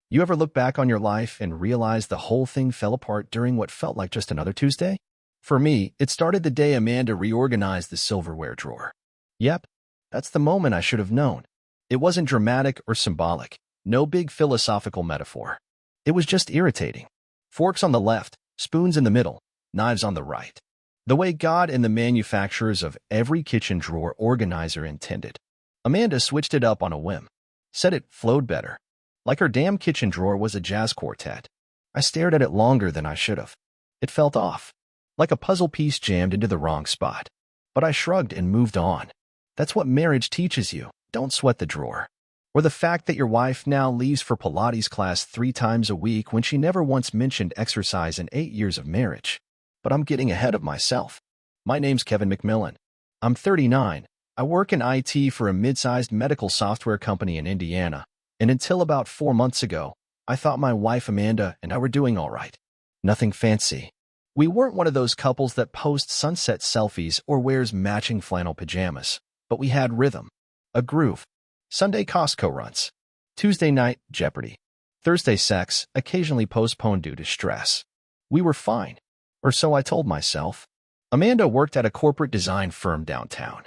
You ever look back on your life and realize the whole thing fell apart during what felt like just another Tuesday? For me, it started the day Amanda reorganized the silverware drawer. Yep, that's the moment I should have known. It wasn't dramatic or symbolic, no big philosophical metaphor. It was just irritating. Forks on the left, spoons in the middle, knives on the right. The way God and the manufacturers of every kitchen drawer organizer intended. Amanda switched it up on a whim. Said it flowed better. Like her damn kitchen drawer was a jazz quartet. I stared at it longer than I should have. It felt off. Like a puzzle piece jammed into the wrong spot. But I shrugged and moved on. That's what marriage teaches you. Don't sweat the drawer. Or the fact that your wife now leaves for Pilates class 3 times a week when she never once mentioned exercise in 8 years of marriage. But I'm getting ahead of myself. My name's Kevin McMillan. I'm 39. I work in IT for a mid-sized medical software company in Indiana. And until about 4 months ago, I thought my wife Amanda and I were doing all right. Nothing fancy. We weren't one of those couples that post sunset selfies or wears matching flannel pajamas, but we had rhythm, a groove. Sunday Costco runs. Tuesday night, Jeopardy. Thursday sex, occasionally postponed due to stress. We were fine, or so I told myself. Amanda worked at a corporate design firm downtown.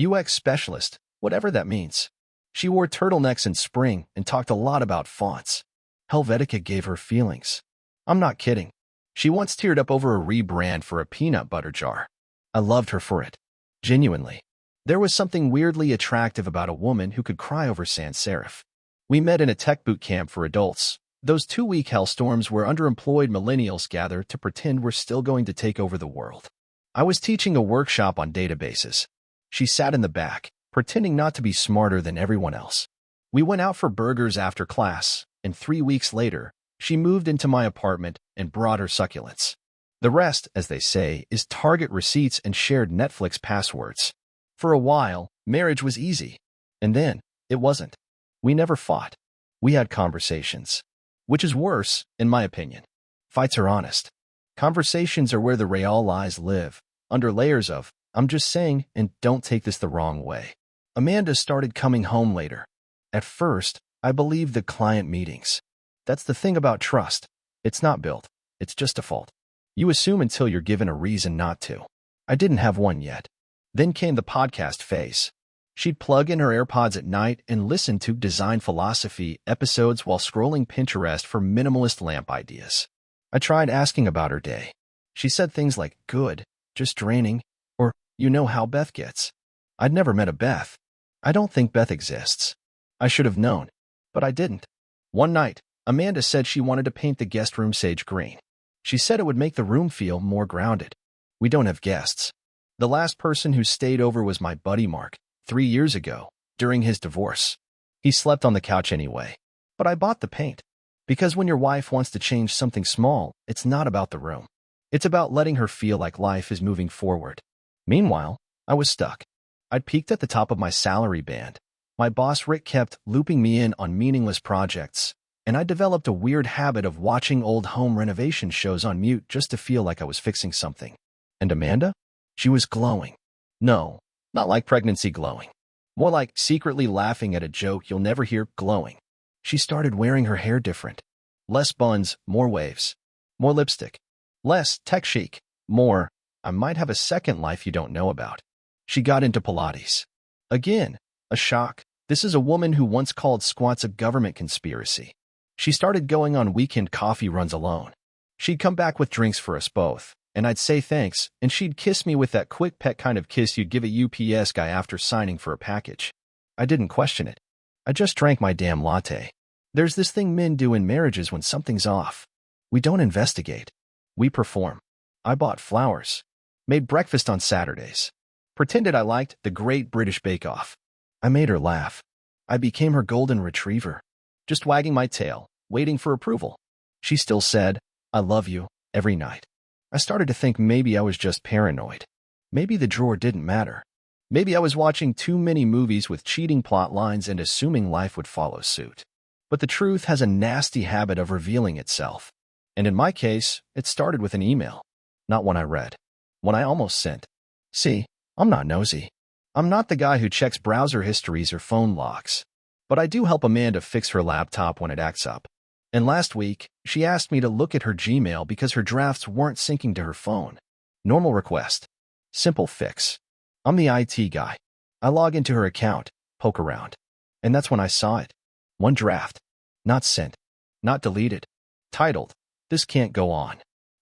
UX specialist, whatever that means. She wore turtlenecks in spring and talked a lot about fonts. Helvetica gave her feelings. I'm not kidding. She once teared up over a rebrand for a peanut butter jar. I loved her for it. Genuinely. There was something weirdly attractive about a woman who could cry over sans serif. We met in a tech boot camp for adults, those 2-week hellstorms where underemployed millennials gather to pretend we're still going to take over the world. I was teaching a workshop on databases. She sat in the back, pretending not to be smarter than everyone else. We went out for burgers after class, and 3 weeks later, she moved into my apartment and brought her succulents. The rest, as they say, is Target receipts and shared Netflix passwords. For a while, marriage was easy. And then, it wasn't. We never fought. We had conversations. Which is worse, in my opinion. Fights are honest. Conversations are where the real lies live, under layers of, I'm just saying, and don't take this the wrong way. Amanda started coming home later. At first, I believed the client meetings. That's the thing about trust. It's not built. It's just default. You assume until you're given a reason not to. I didn't have one yet. Then came the podcast phase. She'd plug in her AirPods at night and listen to design philosophy episodes while scrolling Pinterest for minimalist lamp ideas. I tried asking about her day. She said things like, good, just draining, or, you know how Beth gets. I'd never met a Beth. I don't think Beth exists. I should have known, but I didn't. One night, Amanda said she wanted to paint the guest room sage green. She said it would make the room feel more grounded. We don't have guests. The last person who stayed over was my buddy Mark, 3 years ago, during his divorce. He slept on the couch anyway. But I bought the paint. Because when your wife wants to change something small, it's not about the room. It's about letting her feel like life is moving forward. Meanwhile, I was stuck. I'd peaked at the top of my salary band. My boss Rick kept looping me in on meaningless projects, and I developed a weird habit of watching old home renovation shows on mute just to feel like I was fixing something. And Amanda? She was glowing. No, not like pregnancy glowing. More like secretly laughing at a joke you'll never hear glowing. She started wearing her hair different. Less buns, more waves. More lipstick. Less tech chic. More, I might have a second life you don't know about. She got into Pilates. Again, a shock. This is a woman who once called squats a government conspiracy. She started going on weekend coffee runs alone. She'd come back with drinks for us both, and I'd say thanks, and she'd kiss me with that quick pet kind of kiss you'd give a UPS guy after signing for a package. I didn't question it. I just drank my damn latte. There's this thing men do in marriages when something's off. We don't investigate. We perform. I bought flowers. Made breakfast on Saturdays. Pretended I liked the Great British Bake Off. I made her laugh. I became her golden retriever. Just wagging my tail, waiting for approval. She still said, I love you, every night. I started to think maybe I was just paranoid. Maybe the drawer didn't matter. Maybe I was watching too many movies with cheating plot lines and assuming life would follow suit. But the truth has a nasty habit of revealing itself. And in my case, it started with an email. Not one I read. One I almost sent. See, I'm not nosy. I'm not the guy who checks browser histories or phone logs. But I do help Amanda fix her laptop when it acts up. And last week, she asked me to look at her Gmail because her drafts weren't syncing to her phone. Normal request. Simple fix. I'm the IT guy. I log into her account, poke around. And that's when I saw it. One draft. Not sent. Not deleted. Titled, "This Can't Go On."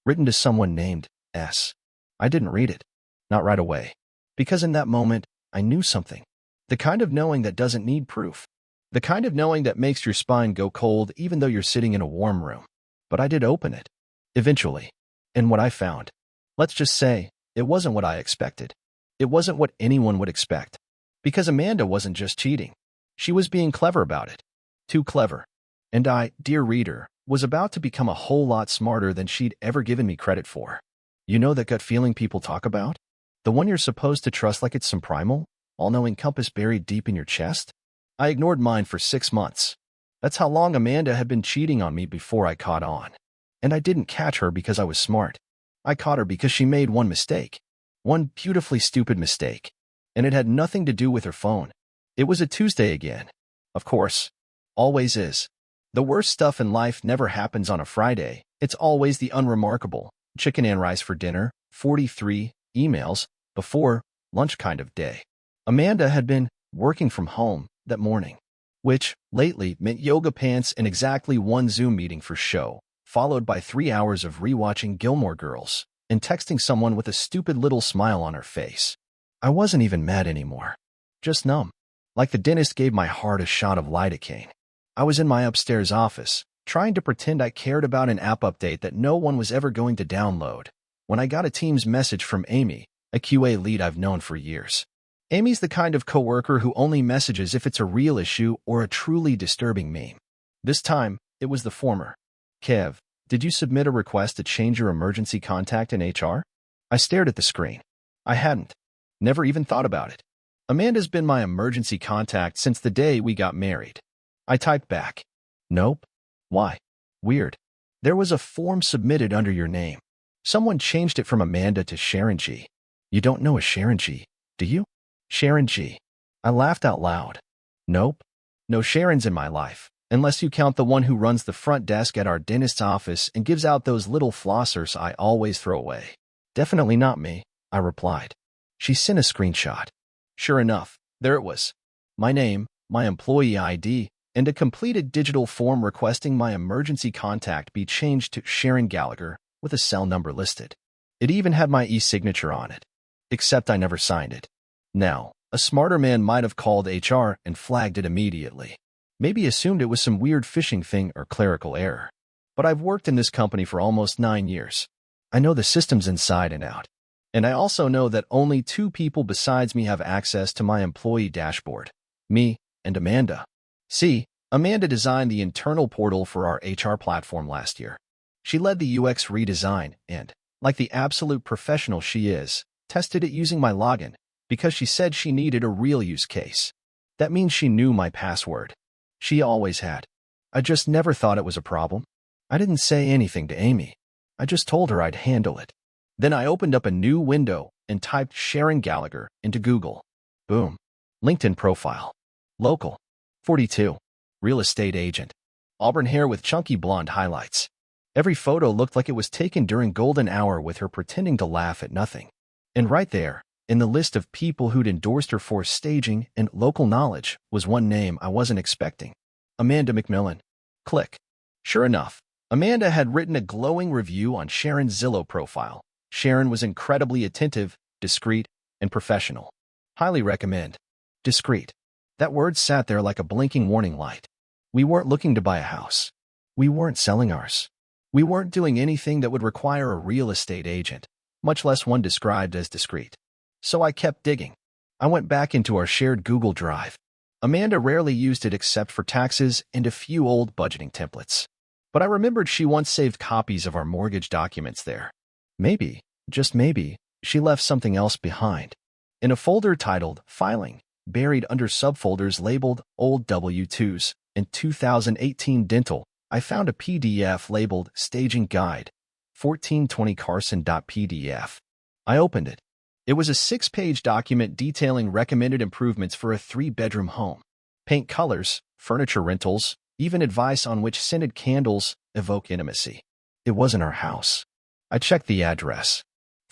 Written to someone named S. I didn't read it. Not right away. Because in that moment, I knew something. The kind of knowing that doesn't need proof. The kind of knowing that makes your spine go cold even though you're sitting in a warm room. But I did open it. Eventually. And what I found. Let's just say, it wasn't what I expected. It wasn't what anyone would expect. Because Amanda wasn't just cheating. She was being clever about it. Too clever. And I, dear reader, was about to become a whole lot smarter than she'd ever given me credit for. You know that gut feeling people talk about? The one you're supposed to trust like it's some primal, all-knowing compass buried deep in your chest? I ignored mine for 6 months. That's how long Amanda had been cheating on me before I caught on. And I didn't catch her because I was smart. I caught her because she made one mistake. One beautifully stupid mistake. And it had nothing to do with her phone. It was a Tuesday again. Of course. Always is. The worst stuff in life never happens on a Friday. It's always the unremarkable, chicken and rice for dinner, 43 emails, before lunch kind of day. Amanda had been working from home that morning, which lately meant yoga pants and exactly one Zoom meeting for show, followed by 3 hours of rewatching Gilmore Girls and texting someone with a stupid little smile on her face. I wasn't even mad anymore. Just numb. Like the dentist gave my heart a shot of lidocaine. I was in my upstairs office, trying to pretend I cared about an app update that no one was ever going to download, when I got a Teams message from Amy, a QA lead I've known for years. Amy's the kind of coworker who only messages if it's a real issue or a truly disturbing meme. This time, it was the former. "Kev, did you submit a request to change your emergency contact in HR?" I stared at the screen. I hadn't. Never even thought about it. Amanda's been my emergency contact since the day we got married. I typed back. "Nope." "Why?" "Weird. There was a form submitted under your name. Someone changed it from Amanda to Sharon G." "You don't know a Sharon G, do you?" "Sharon G." I laughed out loud. "Nope. No Sharons in my life, unless you count the one who runs the front desk at our dentist's office and gives out those little flossers I always throw away." "Definitely not me," I replied. She sent a screenshot. Sure enough, there it was. My name, my employee ID, and a completed digital form requesting my emergency contact be changed to Sharon Gallagher with a cell number listed. It even had my e-signature on it. Except I never signed it. Now, a smarter man might have called HR and flagged it immediately. Maybe assumed it was some weird phishing thing or clerical error. But I've worked in this company for almost 9 years. I know the systems inside and out. And I also know that only 2 people besides me have access to my employee dashboard. Me and Amanda. See, Amanda designed the internal portal for our HR platform last year. She led the UX redesign and, like the absolute professional she is, tested it using my login because she said she needed a real use case. That means she knew my password. She always had. I just never thought it was a problem. I didn't say anything to Amy. I just told her I'd handle it. Then I opened up a new window and typed Sharon Gallagher into Google. Boom. LinkedIn profile. Local. 42. Real estate agent. Auburn hair with chunky blonde highlights. Every photo looked like it was taken during golden hour with her pretending to laugh at nothing. And right there, in the list of people who'd endorsed her for staging and local knowledge, was one name I wasn't expecting. Amanda McMillan. Click. Sure enough, Amanda had written a glowing review on Sharon's Zillow profile. Sharon was incredibly attentive, discreet, and professional. Highly recommend. Discreet. That word sat there like a blinking warning light. We weren't looking to buy a house. We weren't selling ours. We weren't doing anything that would require a real estate agent, much less one described as discreet. So I kept digging. I went back into our shared Google Drive. Amanda rarely used it except for taxes and a few old budgeting templates. But I remembered she once saved copies of our mortgage documents there. Maybe, just maybe, she left something else behind. In a folder titled Filing, buried under subfolders labeled Old W-2s and 2018 Dental, I found a PDF labeled Staging Guide, 1420carson.pdf. I opened it. It was a 6-page document detailing recommended improvements for a 3-bedroom home. Paint colors, furniture rentals, even advice on which scented candles evoke intimacy. It wasn't our house. I checked the address.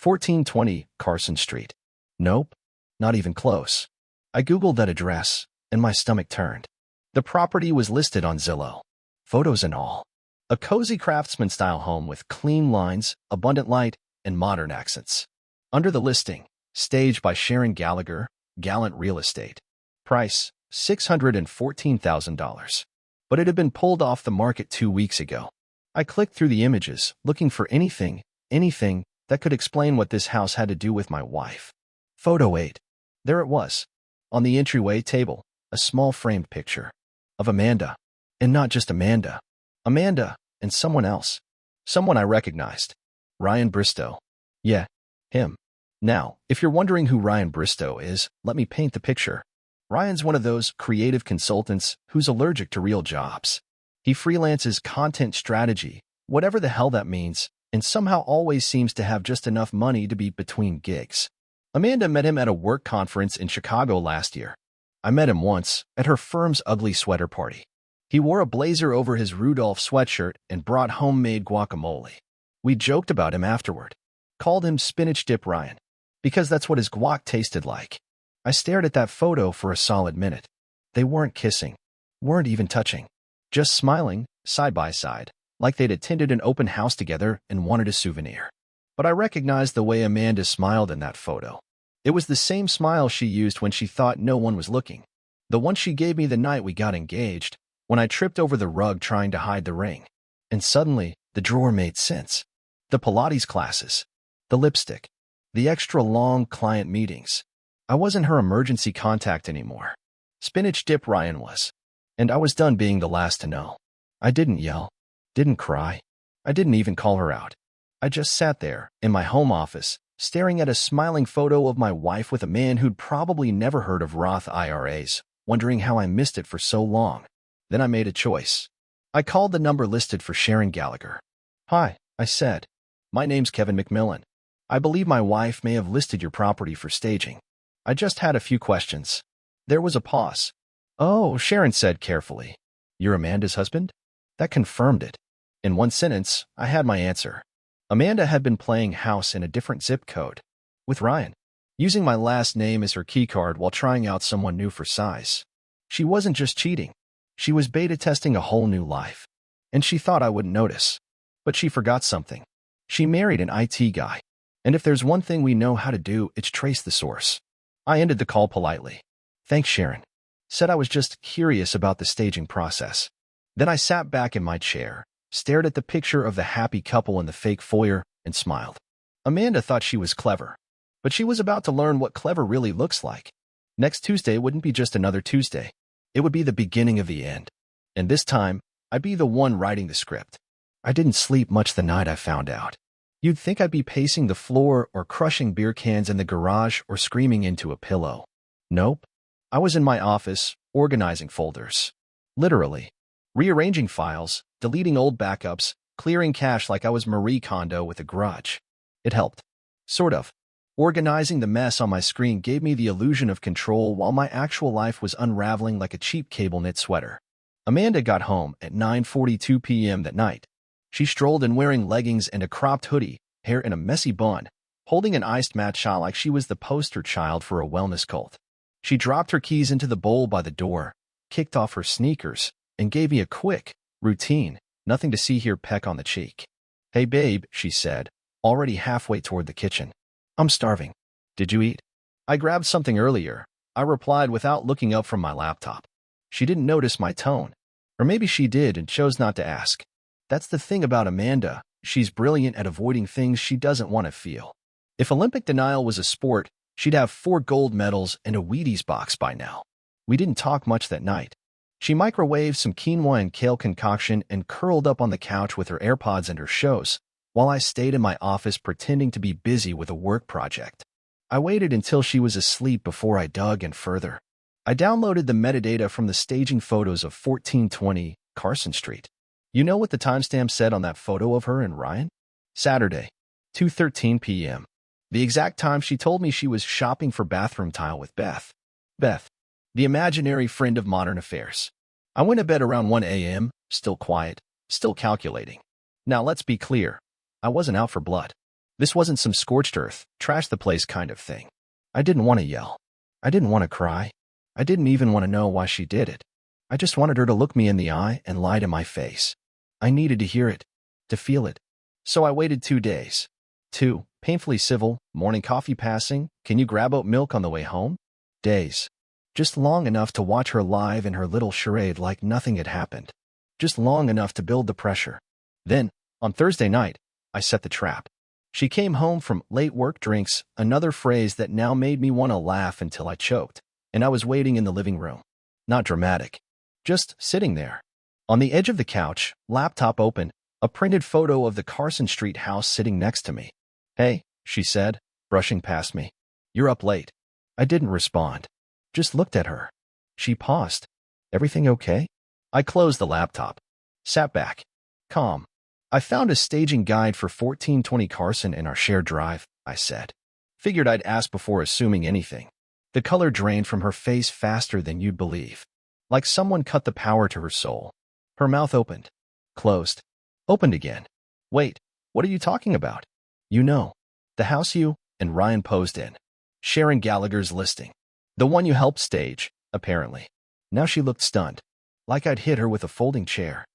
1420 Carson Street. Nope, not even close. I Googled that address, and my stomach turned. The property was listed on Zillow. Photos and all. A cozy craftsman-style home with clean lines, abundant light, and modern accents. Under the listing, staged by Sharon Gallagher, Gallant Real Estate. Price, $614,000. But it had been pulled off the market 2 weeks ago. I clicked through the images, looking for anything that could explain what this house had to do with my wife. Photo 8. There it was. On the entryway table, a small framed picture of Amanda. And not just Amanda. Amanda and someone else. Someone I recognized. Ryan Bristow. Yeah, him. Now, if you're wondering who Ryan Bristow is, let me paint the picture. Ryan's one of those creative consultants who's allergic to real jobs. He freelances content strategy, whatever the hell that means, and somehow always seems to have just enough money to be between gigs. Amanda met him at a work conference in Chicago last year. I met him once at her firm's ugly sweater party. He wore a blazer over his Rudolph sweatshirt and brought homemade guacamole. We joked about him afterward. Called him Spinach Dip Ryan, because that's what his guac tasted like. I stared at that photo for a solid minute. They weren't kissing, weren't even touching, just smiling, side by side, like they'd attended an open house together and wanted a souvenir. But I recognized the way Amanda smiled in that photo. It was the same smile she used when she thought no one was looking. The one she gave me the night we got engaged, when I tripped over the rug trying to hide the ring. And suddenly, the drawer made sense. The Pilates classes, the lipstick, the extra long client meetings. I wasn't her emergency contact anymore. Spinach Dip Ryan was. And I was done being the last to know. I didn't yell, didn't cry. I didn't even call her out. I just sat there, in my home office, staring at a smiling photo of my wife with a man who'd probably never heard of Roth IRAs, wondering how I missed it for so long. Then I made a choice. I called the number listed for Sharon Gallagher. Hi, I said. My name's Kevin McMillan. I believe my wife may have listed your property for staging. I just had a few questions. There was a pause. Oh, Sharon said carefully. You're Amanda's husband? That confirmed it. In one sentence, I had my answer. Amanda had been playing house in a different zip code. With Ryan. Using my last name as her keycard while trying out someone new for size. She wasn't just cheating. She was beta testing a whole new life. And she thought I wouldn't notice. But she forgot something. She married an IT guy. And if there's one thing we know how to do, it's trace the source. I ended the call politely. Thanks, Sharon. Said I was just curious about the staging process. Then I sat back in my chair, stared at the picture of the happy couple in the fake foyer, and smiled. Amanda thought she was clever. But she was about to learn what clever really looks like. Next Tuesday wouldn't be just another Tuesday. It would be the beginning of the end. And this time, I'd be the one writing the script. I didn't sleep much the night I found out. You'd think I'd be pacing the floor or crushing beer cans in the garage or screaming into a pillow. Nope. I was in my office, organizing folders. Literally. Rearranging files, deleting old backups, clearing cache like I was Marie Kondo with a grudge. It helped. Sort of. Organizing the mess on my screen gave me the illusion of control while my actual life was unraveling like a cheap cable knit sweater. Amanda got home at 9:42 p.m. that night. She strolled in wearing leggings and a cropped hoodie, hair in a messy bun, holding an iced matcha like she was the poster child for a wellness cult. She dropped her keys into the bowl by the door, kicked off her sneakers, and gave me a quick, routine, nothing to see here peck on the cheek. Hey babe, she said, already halfway toward the kitchen. I'm starving. Did you eat? I grabbed something earlier, I replied without looking up from my laptop. She didn't notice my tone. Or maybe she did and chose not to ask. That's the thing about Amanda, she's brilliant at avoiding things she doesn't want to feel. If Olympic denial was a sport, she'd have 4 gold medals and a Wheaties box by now. We didn't talk much that night. She microwaved some quinoa and kale concoction and curled up on the couch with her AirPods and her shows, while I stayed in my office pretending to be busy with a work project. I waited until she was asleep before I dug in further. I downloaded the metadata from the staging photos of 1420 Carson Street. You know what the timestamp said on that photo of her and Ryan? Saturday, 2:13 p.m. The exact time she told me she was shopping for bathroom tile with Beth. Beth, the imaginary friend of modern affairs. I went to bed around 1 a.m., still quiet, still calculating. Now let's be clear. I wasn't out for blood. This wasn't some scorched earth, trash the place kind of thing. I didn't want to yell. I didn't want to cry. I didn't even want to know why she did it. I just wanted her to look me in the eye and lie to my face. I needed to hear it, to feel it. So I waited 2 days. 2, painfully civil, morning coffee passing, can you grab oat milk on the way home? Days. Just long enough to watch her live in her little charade like nothing had happened. Just long enough to build the pressure. Then, on Thursday night, I set the trap. She came home from late work drinks, another phrase that now made me want to laugh until I choked, and I was waiting in the living room. Not dramatic. Just sitting there. On the edge of the couch, laptop open, a printed photo of the Carson Street house sitting next to me. Hey, she said, brushing past me. You're up late. I didn't respond. Just looked at her. She paused. Everything okay? I closed the laptop. Sat back. Calm. I found a staging guide for 1420 Carson in our shared drive, I said. Figured I'd ask before assuming anything. The color drained from her face faster than you'd believe. Like someone cut the power to her soul. Her mouth opened. Closed. Opened again. Wait, what are you talking about? You know. The house you and Ryan posed in. Sharon Gallagher's listing. The one you helped stage, apparently. Now she looked stunned. Like I'd hit her with a folding chair.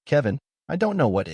Kevin, I don't know what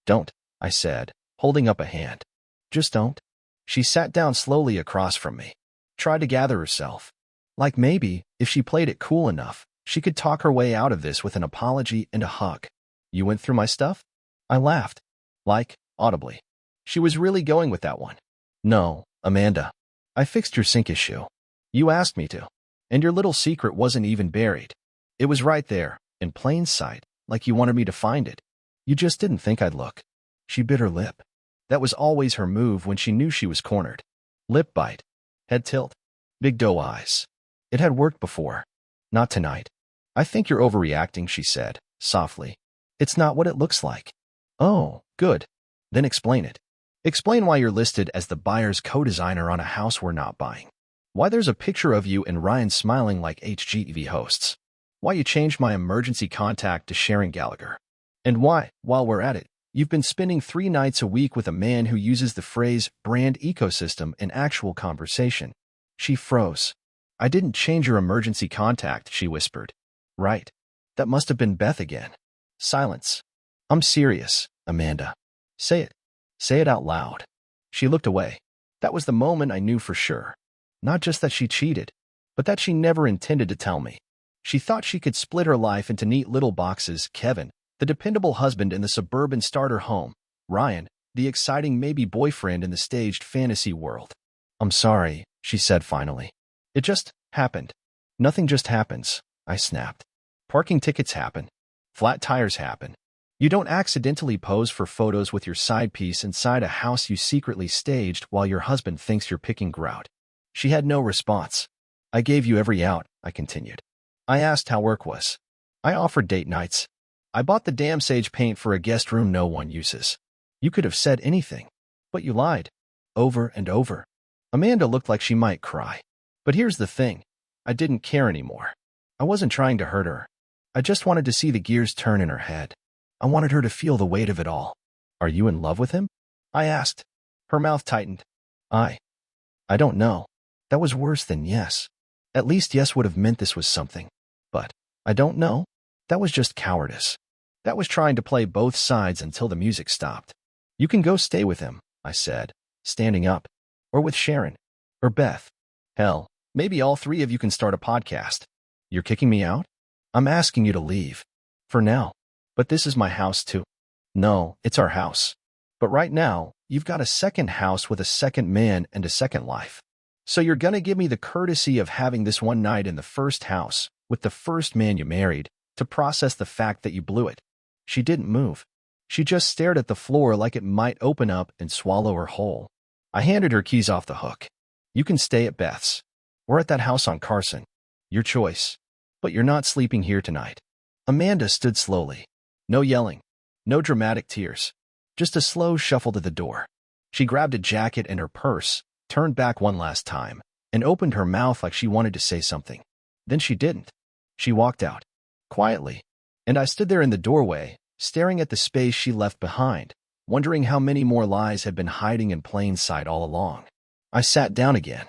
Don't, I said, holding up a hand. Just don't. She sat down slowly across from me. Tried to gather herself. Like maybe, if she played it cool enough, she could talk her way out of this with an apology and a hug. You went through my stuff? I laughed. Like, audibly. She was really going with that one. No, Amanda. I fixed your sink issue. You asked me to. And your little secret wasn't even buried. It was right there, in plain sight, like you wanted me to find it. You just didn't think I'd look. She bit her lip. That was always her move when she knew she was cornered. Lip bite. Head tilt. Big doe eyes. It had worked before. Not tonight. I think you're overreacting, she said, softly. It's not what it looks like. Oh, good. Then explain it. Explain why you're listed as the buyer's co-designer on a house we're not buying. Why there's a picture of you and Ryan smiling like HGTV hosts. Why you changed my emergency contact to Sharon Gallagher. And why, while we're at it, you've been spending 3 nights a week with a man who uses the phrase brand ecosystem in actual conversation. She froze. I didn't change your emergency contact, she whispered. Right. That must have been Beth again. Silence. I'm serious, Amanda. Say it. Say it out loud. She looked away. That was the moment I knew for sure. Not just that she cheated, but that she never intended to tell me. She thought she could split her life into neat little boxes. Kevin, the dependable husband in the suburban starter home. Ryan, the exciting maybe boyfriend in the staged fantasy world. I'm sorry, she said finally. It just happened. Nothing just happens, I snapped. Parking tickets happen. Flat tires happen. You don't accidentally pose for photos with your side piece inside a house you secretly staged while your husband thinks you're picking grout. She had no response. I gave you every out, I continued. I asked how work was. I offered date nights. I bought the damn sage paint for a guest room no one uses. You could have said anything. But you lied. Over and over. Amanda looked like she might cry. But here's the thing. I didn't care anymore. I wasn't trying to hurt her. I just wanted to see the gears turn in her head. I wanted her to feel the weight of it all. Are you in love with him? I asked. Her mouth tightened. I don't know. That was worse than yes. At least yes would have meant this was something. But I don't know. That was just cowardice. That was trying to play both sides until the music stopped. You can go stay with him, I said, standing up. Or with Sharon. Or Beth. Hell, maybe all 3 of you can start a podcast. You're kicking me out? I'm asking you to leave. For now. But this is my house too. No, it's our house. But right now, you've got a second house with a second man and a second life. So you're gonna give me the courtesy of having this one night in the first house, with the first man you married, to process the fact that you blew it. She didn't move. She just stared at the floor like it might open up and swallow her whole. I handed her keys off the hook. You can stay at Beth's. Or at that house on Carson. Your choice. But you're not sleeping here tonight. Amanda stood slowly. No yelling. No dramatic tears. Just a slow shuffle to the door. She grabbed a jacket and her purse, turned back one last time, and opened her mouth like she wanted to say something. Then she didn't. She walked out. quietly. And I stood there in the doorway, staring at the space she left behind, wondering how many more lies had been hiding in plain sight all along. I sat down again.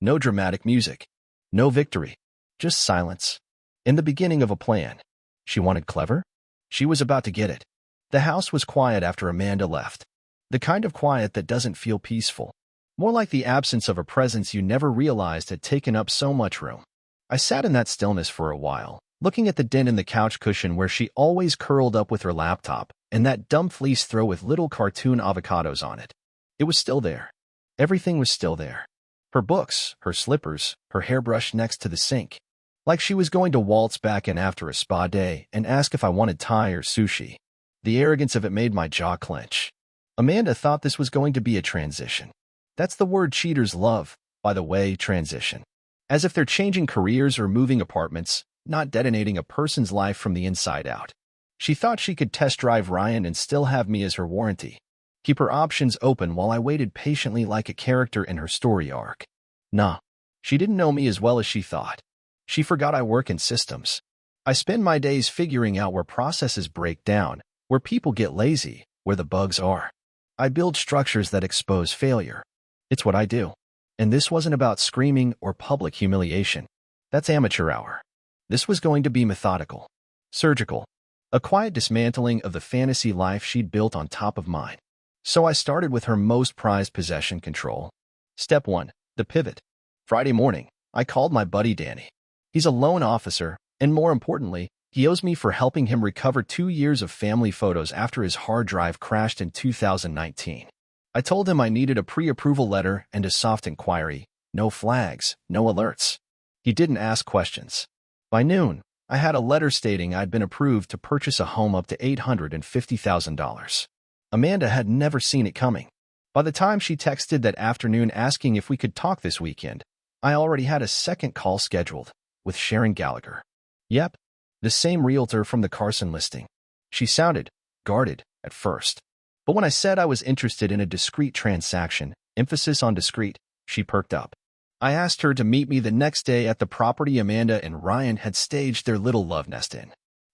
No dramatic music. No victory. Just silence. In the beginning of a plan. She wanted clever? She was about to get it. The house was quiet after Amanda left. The kind of quiet that doesn't feel peaceful. More like the absence of a presence you never realized had taken up so much room. I sat in that stillness for a while, looking at the dent in the couch cushion where she always curled up with her laptop, and that dumb fleece throw with little cartoon avocados on it. It was still there. Everything was still there. Her books, her slippers, her hairbrush next to the sink. Like she was going to waltz back in after a spa day and ask if I wanted Thai or sushi. The arrogance of it made my jaw clench. Amanda thought this was going to be a transition. That's the word cheaters love, by the way, transition. As if they're changing careers or moving apartments, not detonating a person's life from the inside out. She thought she could test drive Ryan and still have me as her warranty. Keep her options open while I waited patiently like a character in her story arc. Nah, she didn't know me as well as she thought. She forgot I work in systems. I spend my days figuring out where processes break down, where people get lazy, where the bugs are. I build structures that expose failure. It's what I do. And this wasn't about screaming or public humiliation. That's amateur hour. This was going to be methodical, surgical, a quiet dismantling of the fantasy life she'd built on top of mine. So I started with her most prized possession: control. Step 1. The pivot. Friday morning, I called my buddy Danny. He's a loan officer, and more importantly, he owes me for helping him recover 2 years of family photos after his hard drive crashed in 2019. I told him I needed a pre-approval letter and a soft inquiry, no flags, no alerts. He didn't ask questions. By noon, I had a letter stating I'd been approved to purchase a home up to $850,000. Amanda had never seen it coming. By the time she texted that afternoon asking if we could talk this weekend, I already had a second call scheduled, with Sharon Gallagher. Yep, the same realtor from the Carson listing. She sounded guarded at first. But when I said I was interested in a discreet transaction, emphasis on discreet, she perked up. I asked her to meet me the next day at the property Amanda and Ryan had staged their little love nest in.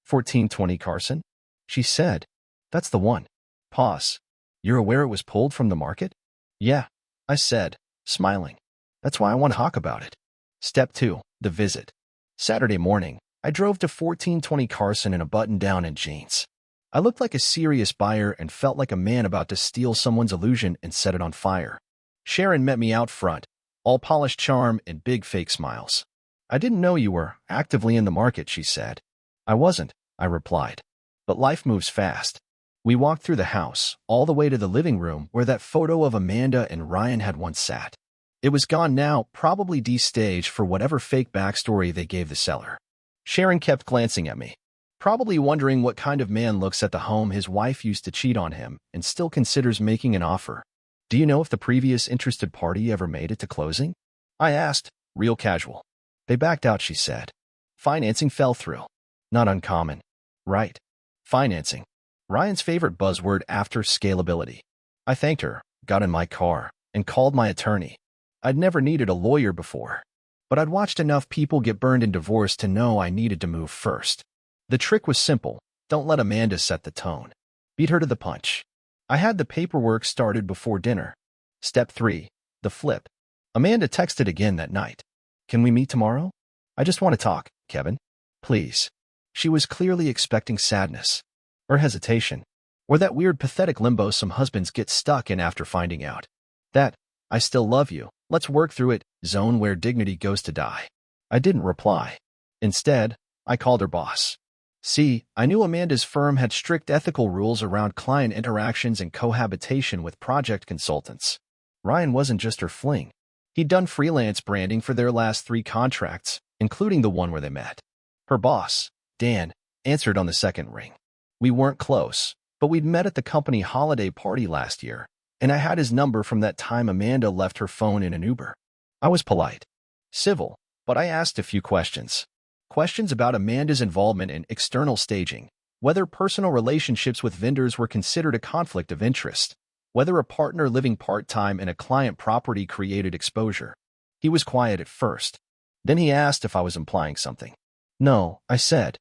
1420 Carson? She said. That's the one. Pause. You're aware it was pulled from the market? Yeah, I said, smiling. That's why I want to talk about it. Step 2. The visit. Saturday morning, I drove to 1420 Carson in a button-down and jeans. I looked like a serious buyer and felt like a man about to steal someone's illusion and set it on fire. Sharon met me out front, all polished charm and big fake smiles. I didn't know you were actively in the market, she said. I wasn't, I replied. But life moves fast. We walked through the house, all the way to the living room where that photo of Amanda and Ryan had once sat. It was gone now, probably de-staged for whatever fake backstory they gave the seller. Sharon kept glancing at me, probably wondering what kind of man looks at the home his wife used to cheat on him and still considers making an offer. Do you know if the previous interested party ever made it to closing? I asked, real casual. They backed out, she said. Financing fell through. Not uncommon. Right. Financing. Ryan's favorite buzzword after scalability. I thanked her, got in my car, and called my attorney. I'd never needed a lawyer before, but I'd watched enough people get burned in divorce to know I needed to move first. The trick was simple. Don't let Amanda set the tone. Beat her to the punch. I had the paperwork started before dinner. Step 3. The flip. Amanda texted again that night. Can we meet tomorrow? I just want to talk, Kevin. Please. She was clearly expecting sadness. Or hesitation. Or that weird pathetic limbo some husbands get stuck in after finding out. That, I still love you, let's work through it, zone where dignity goes to die. I didn't reply. Instead, I called her boss. See, I knew Amanda's firm had strict ethical rules around client interactions and cohabitation with project consultants. Ryan wasn't just her fling. He'd done freelance branding for their last 3 contracts, including the one where they met. Her boss, Dan, answered on the second ring. We weren't close, but we'd met at the company holiday party last year, and I had his number from that time Amanda left her phone in an Uber. I was polite, civil, but I asked a few questions. Questions about Amanda's involvement in external staging, whether personal relationships with vendors were considered a conflict of interest, whether a partner living part-time in a client property created exposure. He was quiet at first. Then he asked if I was implying something. No, I said.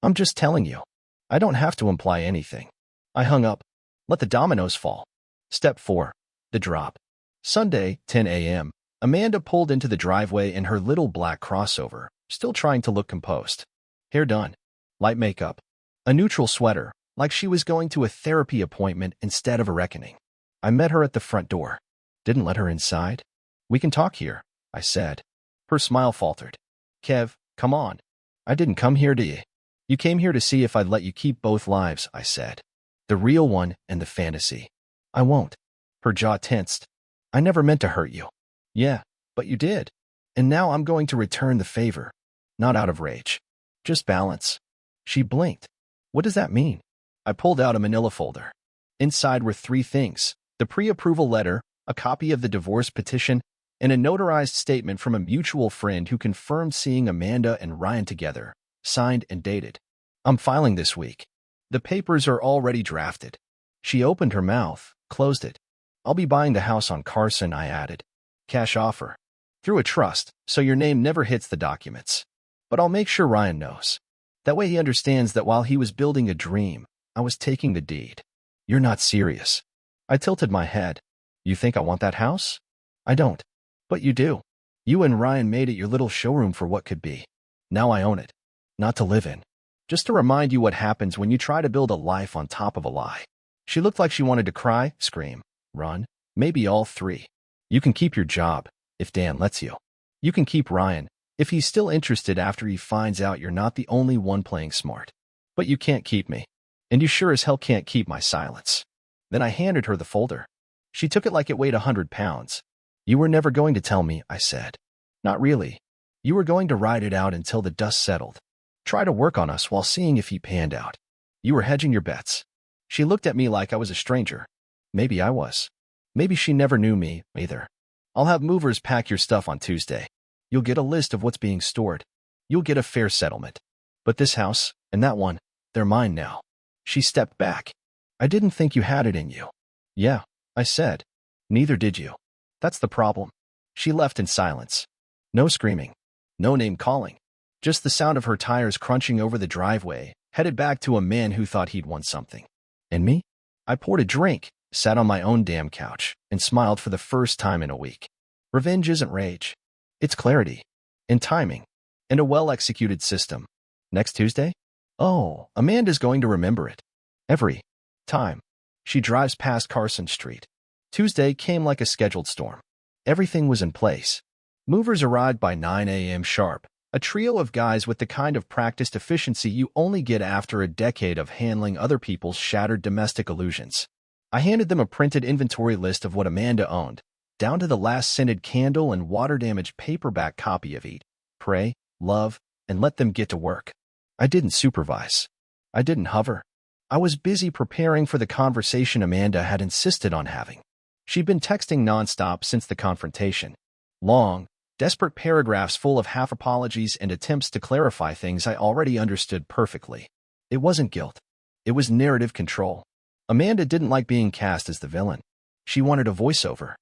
I'm just telling you. I don't have to imply anything. I hung up. Let the dominoes fall. Step 4. The drop. Sunday, 10 a.m. Amanda pulled into the driveway in her little black crossover, still trying to look composed. Hair done. Light makeup. A neutral sweater, like she was going to a therapy appointment instead of a reckoning. I met her at the front door. Didn't let her inside. We can talk here, I said. Her smile faltered. Kev, come on. I didn't come here to you. You came here to see if I'd let you keep both lives, I said. The real one and the fantasy. I won't. Her jaw tensed. I never meant to hurt you. Yeah, but you did. And now I'm going to return the favor. Not out of rage. Just balance. She blinked. What does that mean? I pulled out a manila folder. Inside were 3 things: the pre-approval letter, a copy of the divorce petition, and a notarized statement from a mutual friend who confirmed seeing Amanda and Ryan together, signed and dated. I'm filing this week. The papers are already drafted. She opened her mouth, closed it. I'll be buying the house on Carson, I added. Cash offer. Through a trust, so your name never hits the documents. But I'll make sure Ryan knows. That way he understands that while he was building a dream, I was taking the deed. You're not serious. I tilted my head. You think I want that house? I don't. But you do. You and Ryan made it your little showroom for what could be. Now I own it. Not to live in. Just to remind you what happens when you try to build a life on top of a lie. She looked like she wanted to cry, scream, run, maybe all 3. You can keep your job, if Dan lets you. You can keep Ryan, if he's still interested after he finds out you're not the only one playing smart. But you can't keep me. And you sure as hell can't keep my silence. Then I handed her the folder. She took it like it weighed 100 pounds. You were never going to tell me, I said. Not really. You were going to ride it out until the dust settled. Try to work on us while seeing if he panned out. You were hedging your bets. She looked at me like I was a stranger. Maybe I was. Maybe she never knew me, either. I'll have movers pack your stuff on Tuesday. You'll get a list of what's being stored. You'll get a fair settlement. But this house, and that one, they're mine now. She stepped back. I didn't think you had it in you. Yeah, I said. Neither did you. That's the problem. She left in silence. No screaming. No name calling. Just the sound of her tires crunching over the driveway, headed back to a man who thought he'd won something. And me? I poured a drink, sat on my own damn couch, and smiled for the first time in a week. Revenge isn't rage. It's clarity. And timing. And a well-executed system. Next Tuesday? Oh, Amanda's going to remember it. Every time. She drives past Carson Street. Tuesday came like a scheduled storm. Everything was in place. Movers arrived by 9 a.m. sharp. A trio of guys with the kind of practiced efficiency you only get after a decade of handling other people's shattered domestic illusions. I handed them a printed inventory list of what Amanda owned, down to the last scented candle and water-damaged paperback copy of Eat, Pray, Love, and let them get to work. I didn't supervise. I didn't hover. I was busy preparing for the conversation Amanda had insisted on having. She'd been texting nonstop since the confrontation. Long, desperate paragraphs full of half apologies and attempts to clarify things I already understood perfectly. It wasn't guilt. It was narrative control. Amanda didn't like being cast as the villain. She wanted a voiceover.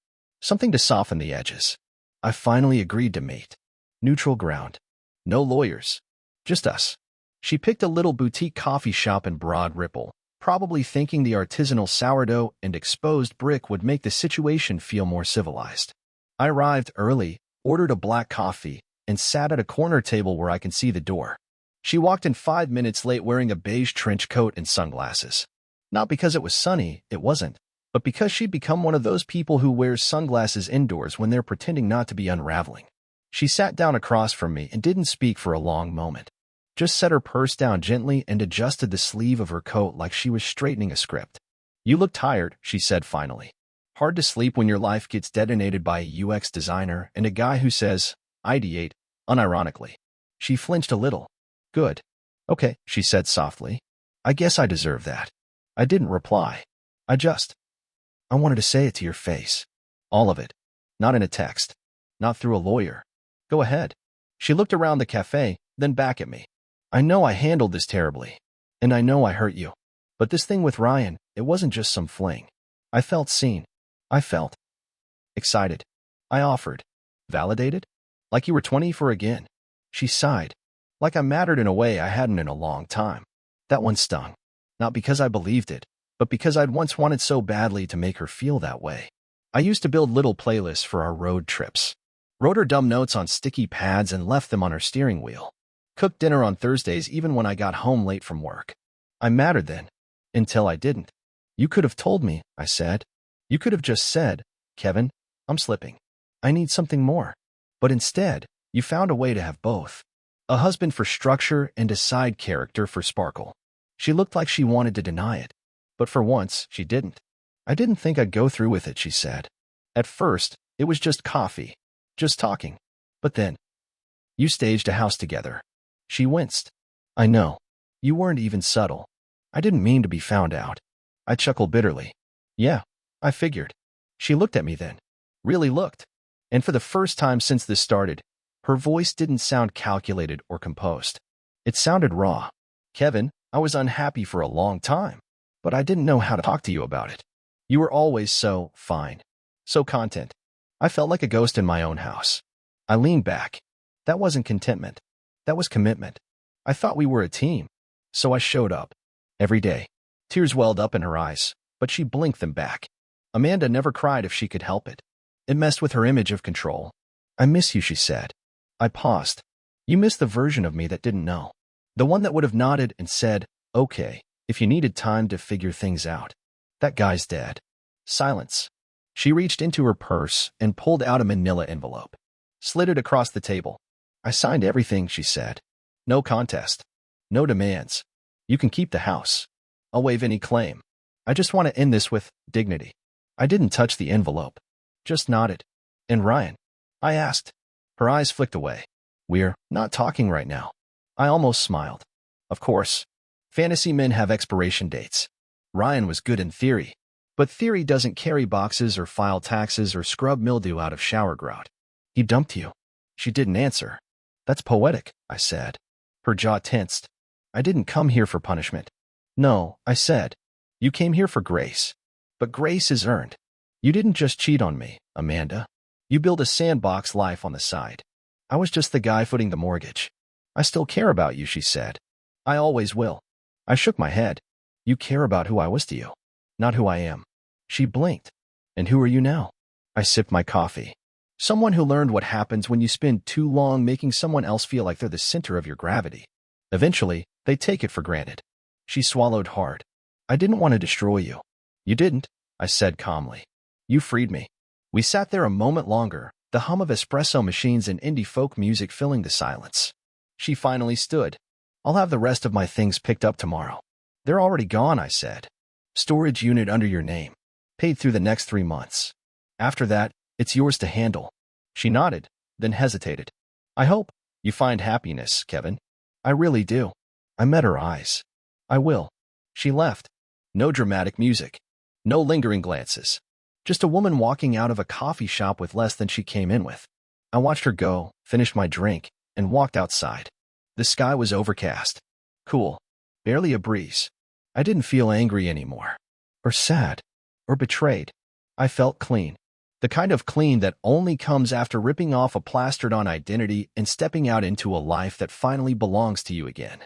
Something to soften the edges. I finally agreed to meet. Neutral ground. No lawyers. Just us. She picked a little boutique coffee shop in Broad Ripple, probably thinking the artisanal sourdough and exposed brick would make the situation feel more civilized. I arrived early, ordered a black coffee, and sat at a corner table where I can see the door. She walked in 5 minutes late wearing a beige trench coat and sunglasses. Not because it was sunny, it wasn't, but because she'd become one of those people who wears sunglasses indoors when they're pretending not to be unraveling. She sat down across from me and didn't speak for a long moment. Just set her purse down gently and adjusted the sleeve of her coat like she was straightening a script. You look tired, she said finally. Hard to sleep when your life gets detonated by a UX designer and a guy who says, ideate, unironically. She flinched a little. Good. Okay, she said softly. I guess I deserve that. I didn't reply. I wanted to say it to your face. All of it. Not in a text. Not through a lawyer. Go ahead. She looked around the cafe, then back at me. I know I handled this terribly. And I know I hurt you. But this thing with Ryan, it wasn't just some fling. I felt seen. I felt excited. I offered. Validated? Like you were 24 again. She sighed. Like I mattered in a way I hadn't in a long time. That one stung. Not because I believed it, but because I'd once wanted so badly to make her feel that way. I used to build little playlists for our road trips. Wrote her dumb notes on sticky pads and left them on her steering wheel. Cooked dinner on Thursdays even when I got home late from work. I mattered then. Until I didn't. You could have told me, I said. You could have just said, Kevin, I'm slipping. I need something more. But instead, you found a way to have both. A husband for structure and a side character for sparkle. She looked like she wanted to deny it. But for once, she didn't. I didn't think I'd go through with it, she said. At first, it was just coffee. Just talking. But then, you staged a house together. She winced. I know. You weren't even subtle. I didn't mean to be found out. I chuckled bitterly. Yeah, I figured. She looked at me then. Really looked. And for the first time since this started, her voice didn't sound calculated or composed. It sounded raw. Kevin, I was unhappy for a long time, but I didn't know how to talk to you about it. You were always so fine. So content. I felt like a ghost in my own house. I leaned back. That wasn't contentment. That was commitment. I thought we were a team. So I showed up. Every day. Tears welled up in her eyes, but she blinked them back. Amanda never cried if she could help it. It messed with her image of control. I miss you, she said. I paused. You miss the version of me that didn't know. The one that would have nodded and said, okay, if you needed time to figure things out. That guy's dead. Silence. She reached into her purse and pulled out a manila envelope. Slid it across the table. I signed everything, she said. No contest. No demands. You can keep the house. I'll waive any claim. I just want to end this with dignity. I didn't touch the envelope. Just nodded. And Ryan? I asked. Her eyes flicked away. We're not talking right now. I almost smiled. Of course. Fantasy men have expiration dates. Ryan was good in theory. But theory doesn't carry boxes or file taxes or scrub mildew out of shower grout. He dumped you. She didn't answer. That's poetic, I said. Her jaw tensed. I didn't come here for punishment. No, I said. You came here for grace. But grace is earned. You didn't just cheat on me, Amanda. You built a sandbox life on the side. I was just the guy footing the mortgage. I still care about you, she said. I always will. I shook my head. You care about who I was to you, not who I am. She blinked. And who are you now? I sipped my coffee. Someone who learned what happens when you spend too long making someone else feel like they're the center of your gravity. Eventually, they take it for granted. She swallowed hard. I didn't want to destroy you. You didn't, I said calmly. You freed me. We sat there a moment longer, the hum of espresso machines and indie folk music filling the silence. She finally stood. I'll have the rest of my things picked up tomorrow. They're already gone, I said. Storage unit under your name. Paid through the next 3 months. After that, it's yours to handle. She nodded, then hesitated. I hope you find happiness, Kevin. I really do. I met her eyes. I will. She left. No dramatic music. No lingering glances. Just a woman walking out of a coffee shop with less than she came in with. I watched her go, finished my drink, and walked outside. The sky was overcast. Cool. Barely a breeze. I didn't feel angry anymore. Or sad. Or betrayed. I felt clean. The kind of clean that only comes after ripping off a plastered-on identity and stepping out into a life that finally belongs to you again.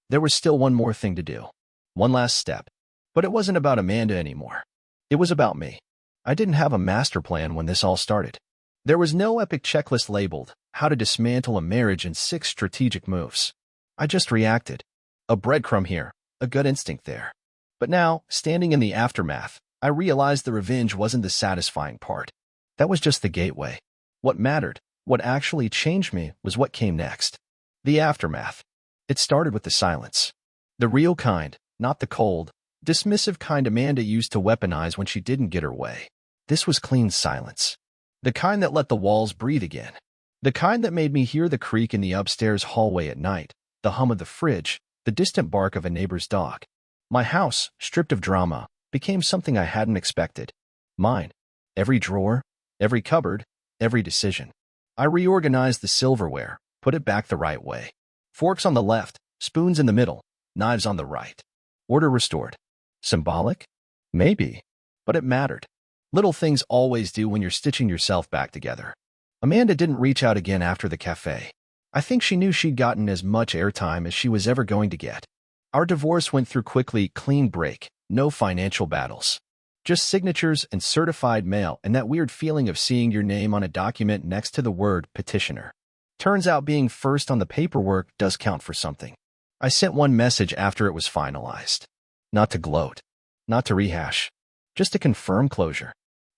There was still one more thing to do. One last step. But it wasn't about Amanda anymore. It was about me. I didn't have a master plan when this all started. There was no epic checklist labeled, how to dismantle a marriage in 6 strategic moves. I just reacted. A breadcrumb here, a gut instinct there. But now, standing in the aftermath, I realized the revenge wasn't the satisfying part. That was just the gateway. What mattered, what actually changed me, was what came next. The aftermath. It started with the silence. The real kind, not the cold, dismissive kind Amanda used to weaponize when she didn't get her way. This was clean silence. The kind that let the walls breathe again. The kind that made me hear the creak in the upstairs hallway at night, the hum of the fridge, the distant bark of a neighbor's dog. My house, stripped of drama, became something I hadn't expected. Mine. Every drawer, every cupboard, every decision. I reorganized the silverware, put it back the right way. Forks on the left, spoons in the middle, knives on the right. Order restored. Symbolic? Maybe. But it mattered. Little things always do when you're stitching yourself back together. Amanda didn't reach out again after the cafe. I think she knew she'd gotten as much airtime as she was ever going to get. Our divorce went through quickly, clean break, no financial battles. Just signatures and certified mail and that weird feeling of seeing your name on a document next to the word petitioner. Turns out being first on the paperwork does count for something. I sent one message after it was finalized. Not to gloat. Not to rehash. Just to confirm closure.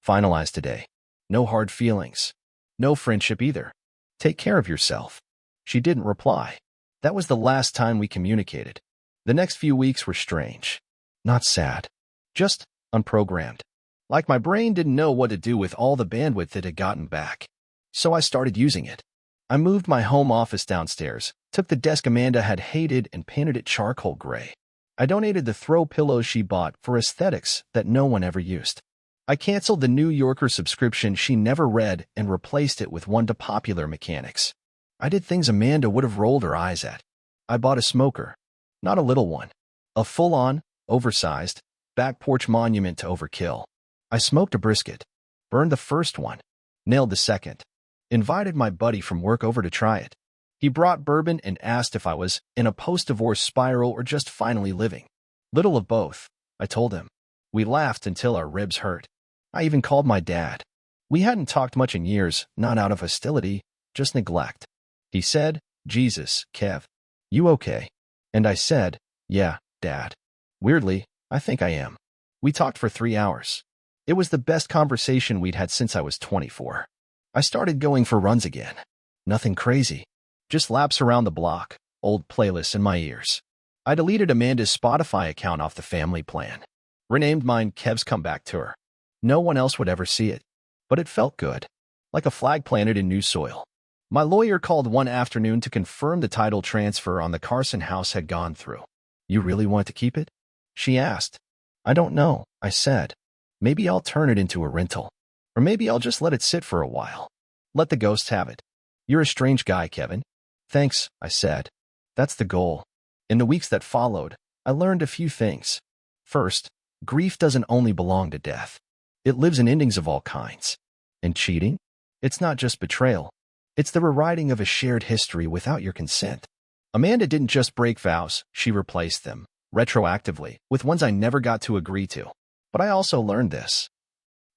Finalized today. No hard feelings. No friendship either. Take care of yourself. She didn't reply. That was the last time we communicated. The next few weeks were strange. Not sad. Just unprogrammed. Like my brain didn't know what to do with all the bandwidth it had gotten back. So I started using it. I moved my home office downstairs, took the desk Amanda had hated and painted it charcoal gray. I donated the throw pillows she bought for aesthetics that no one ever used. I canceled the New Yorker subscription she never read and replaced it with one to Popular Mechanics. I did things Amanda would have rolled her eyes at. I bought a smoker. Not a little one. A full-on, oversized, back porch monument to overkill. I smoked a brisket. Burned the first one. Nailed the second. Invited my buddy from work over to try it. He brought bourbon and asked if I was in a post-divorce spiral or just finally living. Little of both, I told him. We laughed until our ribs hurt. I even called my dad. We hadn't talked much in years, not out of hostility, just neglect. He said, "Jesus, Kev. You okay?" And I said, "Yeah, Dad. Weirdly, I think I am." We talked for 3 hours. It was the best conversation we'd had since I was 24. I started going for runs again. Nothing crazy. Just laps around the block, old playlists in my ears. I deleted Amanda's Spotify account off the family plan. Renamed mine Kev's Comeback Tour. No one else would ever see it. But it felt good. Like a flag planted in new soil. My lawyer called one afternoon to confirm the title transfer on the Carson house had gone through. "You really want to keep it?" she asked. "I don't know," I said. "Maybe I'll turn it into a rental. Or maybe I'll just let it sit for a while. Let the ghosts have it." "You're a strange guy, Kevin." "Thanks," I said. "That's the goal." In the weeks that followed, I learned a few things. First, grief doesn't only belong to death. It lives in endings of all kinds. And cheating? It's not just betrayal. It's the rewriting of a shared history without your consent. Amanda didn't just break vows, she replaced them, retroactively, with ones I never got to agree to. But I also learned this.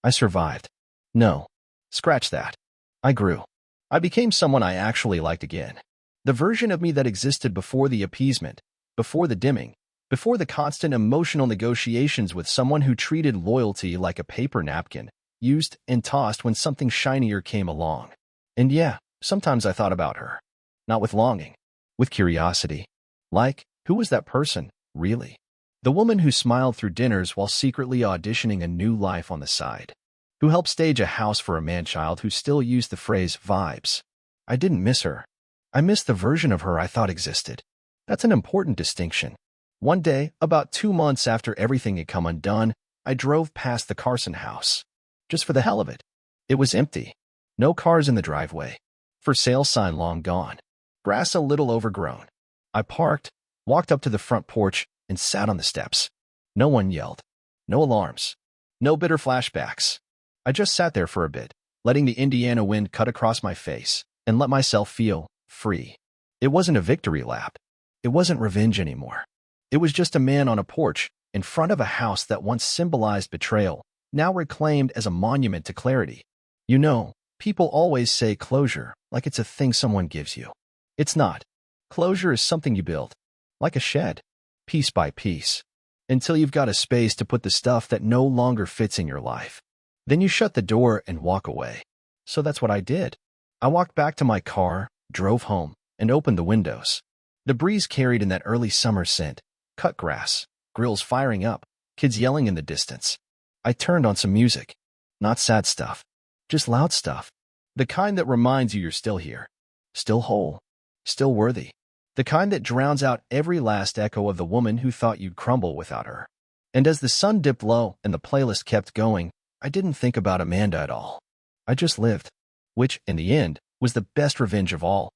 I survived. No. Scratch that. I grew. I became someone I actually liked again. The version of me that existed before the appeasement, before the dimming, before the constant emotional negotiations with someone who treated loyalty like a paper napkin, used and tossed when something shinier came along. And yeah, sometimes I thought about her. Not with longing, with curiosity. Like, who was that person, really? The woman who smiled through dinners while secretly auditioning a new life on the side. Who helped stage a house for a man-child who still used the phrase vibes. I didn't miss her. I missed the version of her I thought existed. That's an important distinction. One day, about 2 months after everything had come undone, I drove past the Carson house. Just for the hell of it. It was empty. No cars in the driveway. For sale sign long gone. Grass a little overgrown. I parked, walked up to the front porch, and sat on the steps. No one yelled. No alarms. No bitter flashbacks. I just sat there for a bit, letting the Indiana wind cut across my face, and let myself feel free. It wasn't a victory lap. It wasn't revenge anymore. It was just a man on a porch, in front of a house that once symbolized betrayal, now reclaimed as a monument to clarity. You know, people always say closure, like it's a thing someone gives you. It's not. Closure is something you build, like a shed, piece by piece, until you've got a space to put the stuff that no longer fits in your life. Then you shut the door and walk away. So that's what I did. I walked back to my car, drove home, and opened the windows. The breeze carried in that early summer scent, cut grass, grills firing up, kids yelling in the distance. I turned on some music. Not sad stuff. Just loud stuff. The kind that reminds you you're still here. Still whole. Still worthy. The kind that drowns out every last echo of the woman who thought you'd crumble without her. And as the sun dipped low and the playlist kept going, I didn't think about Amanda at all. I just lived. Which, in the end, was the best revenge of all.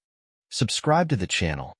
Subscribe to the channel